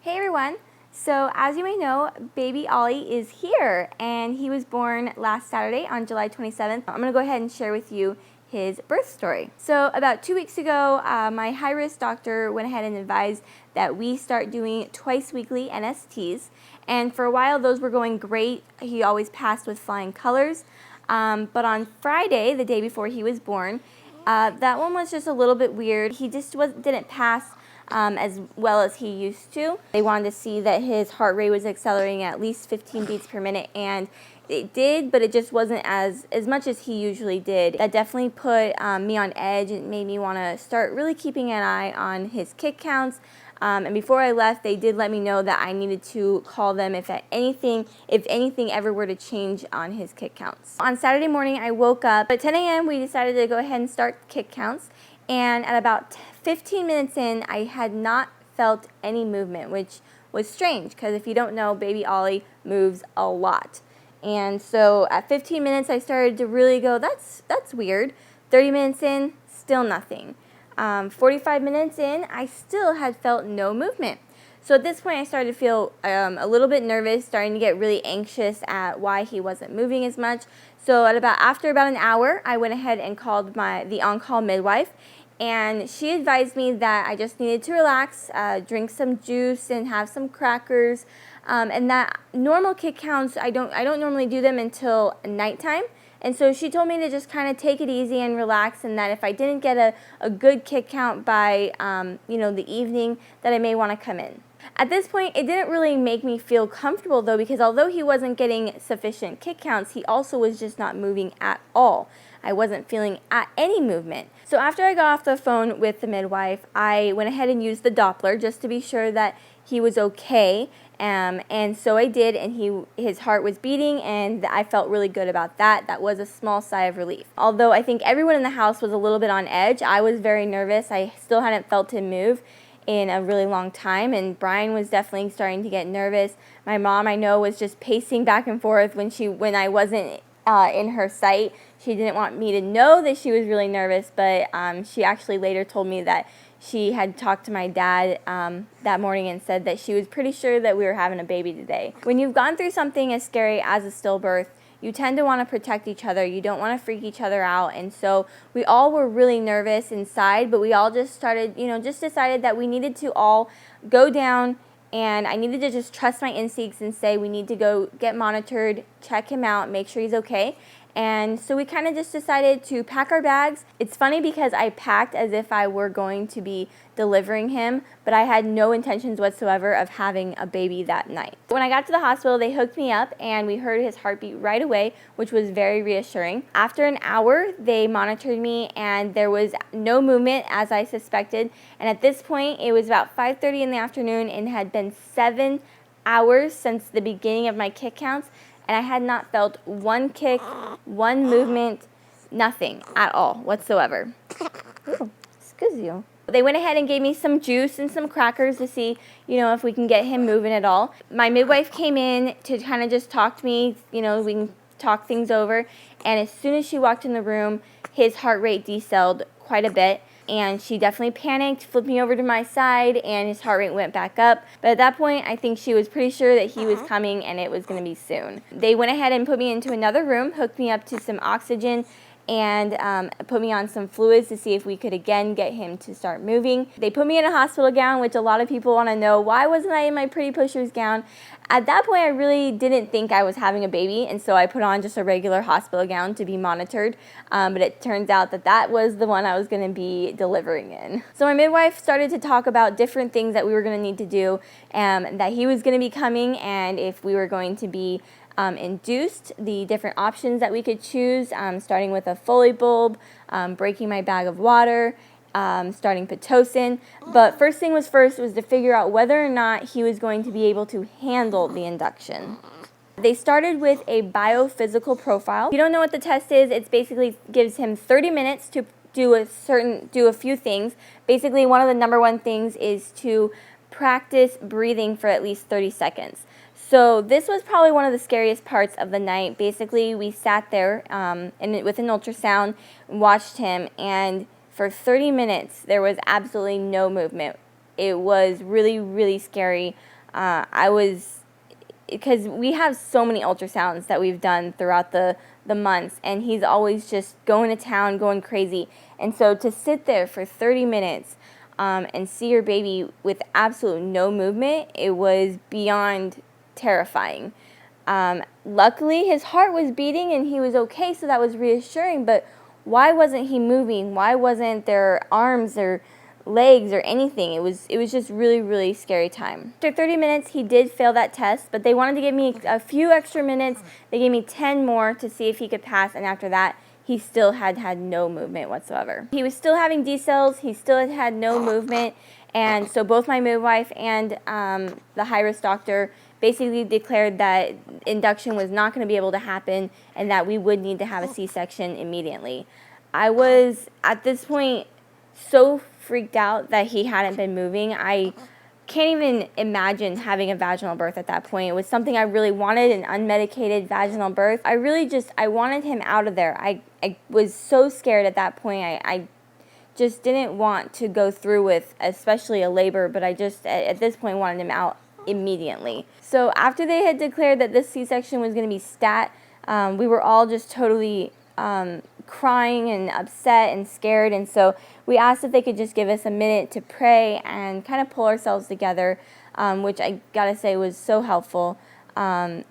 Hey everyone! So as you may know, baby Ollie is here and he was born last Saturday on July 27th. I'm going to go ahead and share with you his birth story. So about 2 weeks ago, my high-risk doctor went ahead and advised that we start doing twice weekly NSTs, and for a while those were going great. He always passed with flying colors, but on Friday, the day before he was born, that one was just a little bit weird. He just didn't pass as well as he used to. They wanted to see that his heart rate was accelerating at least 15 beats per minute, and it did, but it just wasn't as much as he usually did. That definitely put me on edge and made me want to start really keeping an eye on his kick counts. And before I left, they did let me know that I needed to call them if anything ever were to change on his kick counts. On Saturday morning, I woke up at 10 a.m. We decided to go ahead and start kick counts. And at about 15 minutes in, I had not felt any movement, which was strange because if you don't know, baby Ollie moves a lot. And so at 15 minutes, I started to really go, that's weird. 30 minutes in, still nothing. 45 minutes in, I still had felt no movement. So at this point, I started to feel a little bit nervous, starting to get really anxious at why he wasn't moving as much. So after about an hour, I went ahead and called the on-call midwife, and she advised me that I just needed to relax, drink some juice, and have some crackers, and that normal kick counts, I don't normally do them until nighttime. And so she told me to just kind of take it easy and relax, and that if I didn't get a good kick count by the evening, that I may want to come in. At this point, it didn't really make me feel comfortable though, because although he wasn't getting sufficient kick counts, he also was just not moving at all. I wasn't feeling any movement. So after I got off the phone with the midwife, I went ahead and used the Doppler just to be sure that he was okay. And so I did, and his heart was beating, and I felt really good about that. That was a small sigh of relief. Although I think everyone in the house was a little bit on edge, I was very nervous. I still hadn't felt him move in a really long time, and Brian was definitely starting to get nervous. My mom, I know, was just pacing back and forth when I wasn't in her sight. She didn't want me to know that she was really nervous, but she actually later told me that she had talked to my dad that morning and said that she was pretty sure that we were having a baby today. When you've gone through something as scary as a stillbirth, you tend to want to protect each other. You don't want to freak each other out. And so we all were really nervous inside, but we all just decided that we needed to all go down, and I needed to just trust my instincts and say we need to go get monitored, check him out, make sure he's okay. And so we kind of just decided to pack our bags. It's funny because I packed as if I were going to be delivering him, but I had no intentions whatsoever of having a baby that night. When I got to the hospital, they hooked me up and we heard his heartbeat right away, which was very reassuring. After an hour, they monitored me and there was no movement as I suspected. And at this point, it was about 5:30 in the afternoon and had been 7 hours since the beginning of my kick counts. And I had not felt one kick, one movement, nothing at all whatsoever. Ooh, excuse you. They went ahead and gave me some juice and some crackers to see, if we can get him moving at all. My midwife came in to kind of just talk to me, we can talk things over. And as soon as she walked in the room, his heart rate decelerated quite a bit. And she definitely panicked, flipped me over to my side, and his heart rate went back up. But at that point, I think she was pretty sure that he was coming and it was going to be soon. They went ahead and put me into another room, hooked me up to some oxygen, and put me on some fluids to see if we could again get him to start moving. They put me in a hospital gown, which a lot of people want to know, why wasn't I in my Pretty Pushers gown? At that point, I really didn't think I was having a baby, and so I put on just a regular hospital gown to be monitored, but it turns out that was the one I was going to be delivering in. So my midwife started to talk about different things that we were going to need to do, that he was going to be coming, and if we were going to be induced, the different options that we could choose, starting with a Foley bulb, breaking my bag of water, starting Pitocin. But first thing was first was to figure out whether or not he was going to be able to handle the induction. They started with a biophysical profile. If you don't know what the test is, it basically gives him 30 minutes to do a few things. Basically, one of the number one things is to practice breathing for at least 30 seconds. So this was probably one of the scariest parts of the night. Basically, we sat there with an ultrasound, watched him, and for 30 minutes, there was absolutely no movement. it was really, really scary. Because we have so many ultrasounds that we've done throughout the months, and he's always just going to town, going crazy. And so to sit there for 30 minutes and see your baby with absolute no movement, it was beyond terrifying. Luckily, his heart was beating and he was okay, so that was reassuring, but why wasn't he moving? Why wasn't there arms or legs or anything? It was just really, really scary time. After 30 minutes, he did fail that test, but they wanted to give me a few extra minutes. They gave me 10 more to see if he could pass, and after that, he still had no movement whatsoever. He was still having decels, he still had no movement, and so both my midwife and the high-risk doctor basically declared that induction was not going to be able to happen and that we would need to have a C-section immediately. I was, at this point, so freaked out that he hadn't been moving. I can't even imagine having a vaginal birth at that point. It was something I really wanted, an unmedicated vaginal birth. I wanted him out of there. I was so scared at that point. I just didn't want to go through with especially a labor, but I just, at this point, wanted him out immediately. So after they had declared that this C-section was going to be stat, we were all just totally crying and upset and scared, and so we asked if they could just give us a minute to pray and kind of pull ourselves together, which I gotta say was so helpful. And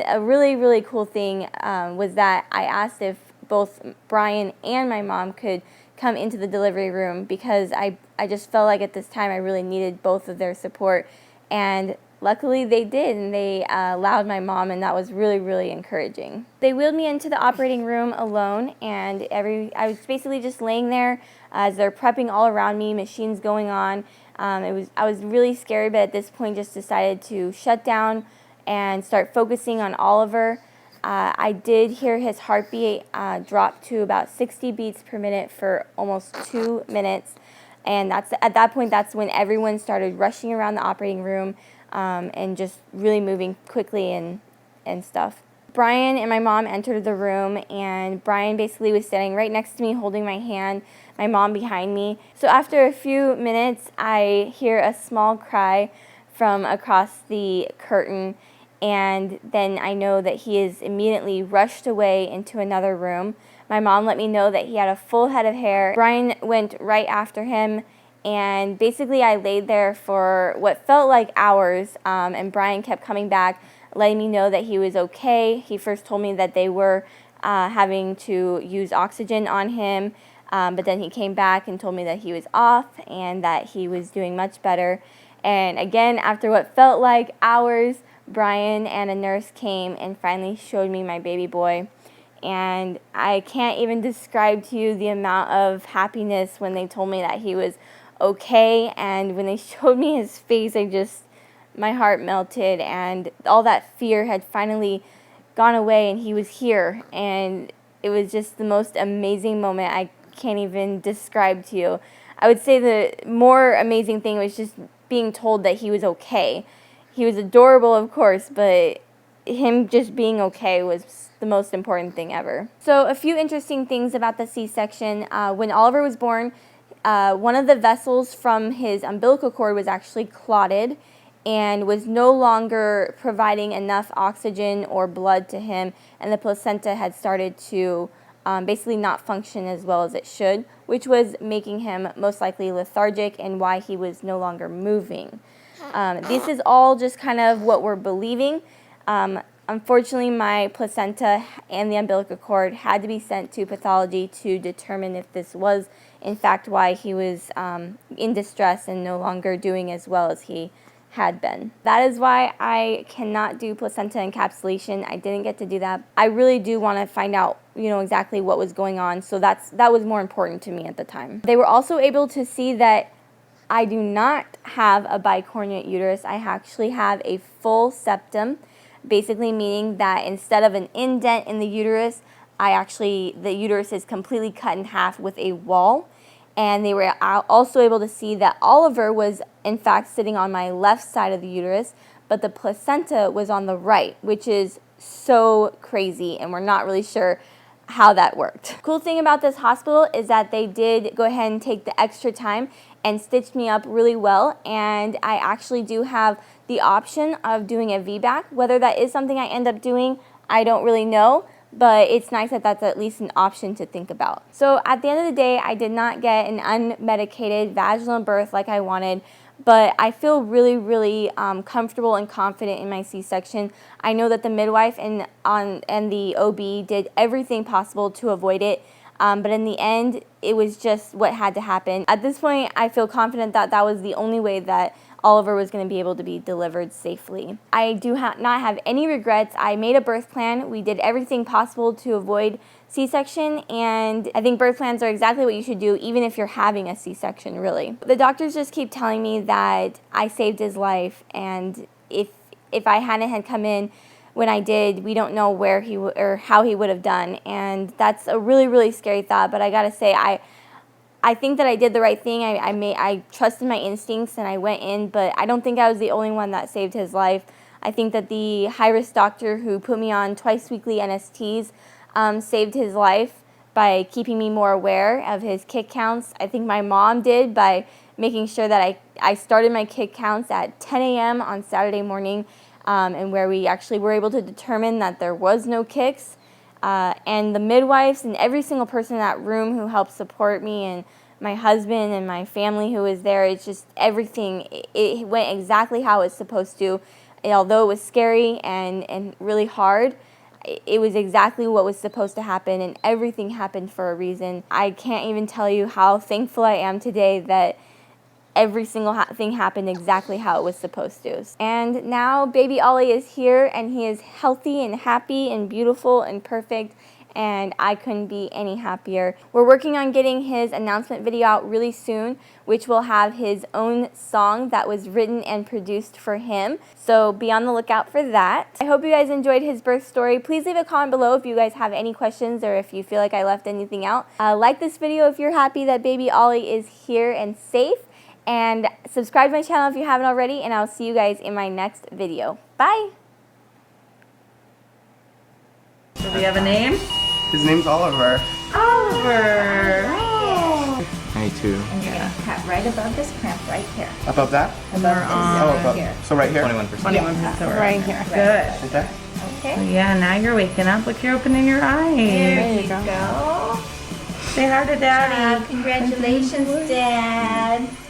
a really, really cool thing was that I asked if both Brian and my mom could come into the delivery room, because I just felt like at this time I really needed both of their support, and luckily they did, and they allowed my mom, and that was really, really encouraging. They wheeled me into the operating room alone, and I was basically just laying there as they're prepping all around me, machines going on. I was really scared, but at this point just decided to shut down and start focusing on Oliver. I did hear his heartbeat drop to about 60 beats per minute for almost 2 minutes, and at that point that's when everyone started rushing around the operating room and just really moving quickly and stuff. Brian and my mom entered the room, and Brian basically was standing right next to me holding my hand, my mom behind me. So after a few minutes, I hear a small cry from across the curtain, and then I know that he is immediately rushed away into another room. My mom let me know that he had a full head of hair. Brian went right after him, and basically I laid there for what felt like hours, and Brian kept coming back, letting me know that he was okay. He first told me that they were having to use oxygen on him, but then he came back and told me that he was off and that he was doing much better. And again, after what felt like hours, Brian and a nurse came and finally showed me my baby boy. And I can't even describe to you the amount of happiness when they told me that he was okay, and when they showed me his face, my heart melted, and all that fear had finally gone away, and he was here, and it was just the most amazing moment. I can't even describe to you. I would say the more amazing thing was just being told that he was okay. He was adorable, of course, but him just being okay was the most important thing ever. So a few interesting things about the C-section. When Oliver was born, one of the vessels from his umbilical cord was actually clotted and was no longer providing enough oxygen or blood to him, and the placenta had started to basically not function as well as it should, which was making him most likely lethargic and why he was no longer moving. This is all just kind of what we're believing. Unfortunately, my placenta and the umbilical cord had to be sent to pathology to determine if this was, in fact, why he was in distress and no longer doing as well as he had been. That is why I cannot do placenta encapsulation. I didn't get to do that. I really do want to find out, exactly what was going on, so that was more important to me at the time. They were also able to see that I do not have a bicornuate uterus. I actually have a full septum, basically meaning that instead of an indent in the uterus, the uterus is completely cut in half with a wall. And they were also able to see that Oliver was in fact sitting on my left side of the uterus, but the placenta was on the right, which is so crazy, and we're not really sure how that worked. Cool thing about this hospital is that they did go ahead and take the extra time and stitched me up really well, and I actually do have the option of doing a VBAC. Whether that is something I end up doing, I don't really know, but it's nice that that's at least an option to think about. So at the end of the day, I did not get an unmedicated vaginal birth like I wanted, but I feel really, really comfortable and confident in my C-section. I know that the midwife and the OB did everything possible to avoid it, but in the end, it was just what had to happen. At this point, I feel confident that that was the only way that Oliver was going to be able to be delivered safely. I do not have any regrets. I made a birth plan. We did everything possible to avoid C-section, and I think birth plans are exactly what you should do even if you're having a C-section, really. The doctors just keep telling me that I saved his life, and if I hadn't had come in when I did, we don't know where he or how he would have done, and that's a really, really scary thought. But I gotta say, I think that I did the right thing. I trusted my instincts and I went in, but I don't think I was the only one that saved his life. I think that the high-risk doctor who put me on twice-weekly NSTs saved his life by keeping me more aware of his kick counts. I think my mom did by making sure that I started my kick counts at 10 a.m. on Saturday morning, and where we actually were able to determine that there was no kicks. And the midwives and every single person in that room who helped support me, and my husband and my family who was there, it's just everything, it went exactly how it's supposed to. And although it was scary and really hard, it was exactly what was supposed to happen, and everything happened for a reason. I can't even tell you how thankful I am today that every single thing happened exactly how it was supposed to. And now baby Ollie is here, and he is healthy and happy and beautiful and perfect, and I couldn't be any happier. We're working on getting his announcement video out really soon, which will have his own song that was written and produced for him. So be on the lookout for that. I hope you guys enjoyed his birth story. Please leave a comment below if you guys have any questions or if you feel like I left anything out. Like this video if you're happy that baby Ollie is here and safe. And subscribe to my channel if you haven't already, and I'll see you guys in my next video. Bye! Do we have a name? His name's Oliver. Oliver! Oh. 92. And you're going to pat right above this cramp right here. Above that? Above Oh, above. here. So right here? 21%. 21%. Right here. Good. Okay. Okay. Yeah, now you're waking up. Look, you're opening your eyes. There you go. Say hi to Daddy. Congratulations, Dad.